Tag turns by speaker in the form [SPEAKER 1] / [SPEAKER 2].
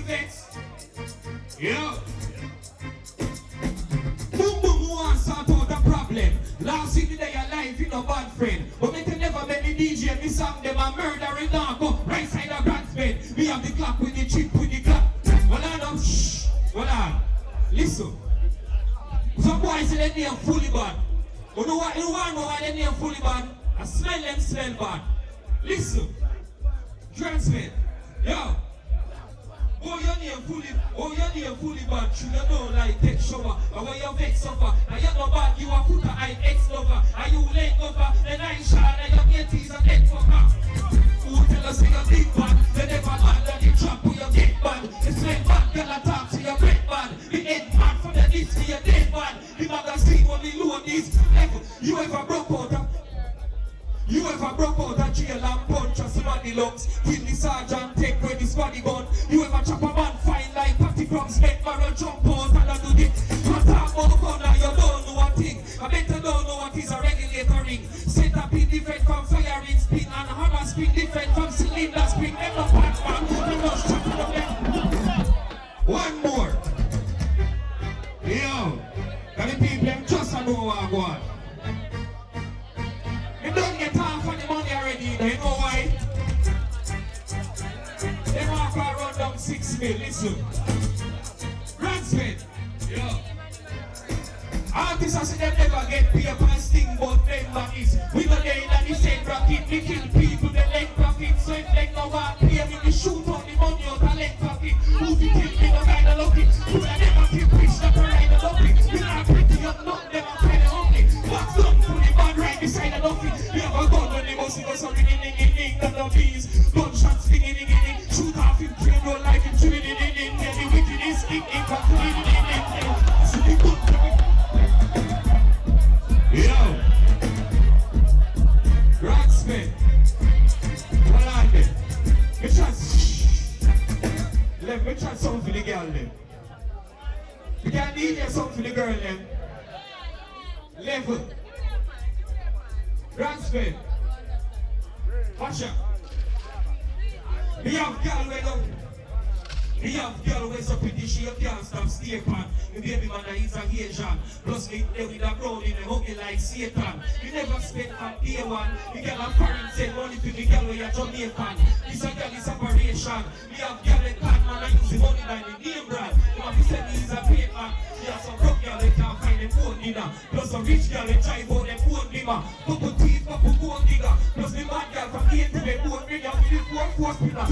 [SPEAKER 1] fi vex. Yeah. Boom boom who want sort out the problem. Last week day alive, you know bad friend. But me can never make the DJ me song them a murdering narco. Right side of Bransford. Me have the clock with the chip with the clock. Hold on now, shh. Hold on. Listen. Some boys say they name fully bad. But you want to know why they name fully bad? I smell them smell bad. Listen. Bransford. Yo. Oh, your name fully bad. You don't like take shower. But when you vex over, and you're not bad, you are put a ex lover. And you leg over, then I shot, and your gate is a dead fucker. Who tell us you're big bad? They never bad, that you trap with your get bad. It's like bad, girl attack to your bread bad. The head bad from the disc to your dead bad. The magazine only load this. You ever broke out a jail and punch a somebody lungs? Kill the sergeant, take away this body gun. You ever chop a man fine like patty crumbs? Make barrel jump out and I do this. You talk about gun and you don't know a thing. I bet you don't know what is a regulator ring. Setup is different from firing spin, and hammer spin different from cylinder spin. Them no bad man, them no shot from them. One more. Yo, can the people them just know what I want? You don't get half of the money already, you know why? They walk around down 6 mil, listen. Ransford, yo. Artists I say them never get paid for sting, but them monkeys. We go there in the same bracket, we kill people, the leg pocket. So if they no want pay me, we shoot on the money out the leg pocket. Who fi kill me, no kinda lucky. Who I never kill bitch, not a ride a lucky. We not pretty up, not them a kinda hungry. What's up, put the band right beside the lucky. We have a gun when they go see us on the ding, none of these. Gunshots, ding. Shoot off him, train roll like him, ding. Yeah, the wickedest ding, see the good. Yo, Ransford, hold on there. Let me try something for the girl then. We can DJ something for the girl then. Level. Ransford. Watch out. We have girl way up. We have girl ways up in the shape, can't stop stay pan. The baby man is a Asian. Plus me there with a brown in a huggy like Satan. We never spend on day one. The girl and parents send money to the girl where you're Jamaican. This a girl is separation. We have girl in can man and use the money by the name brand. You have to send me is a paid man. We have some broke girl that can't find them own dinner. Plus a rich girl that try for them own dimmer. Couple teeth, couple gold digger. Plus the bad girl from 8 to the bone ring. You with the 4 spinner.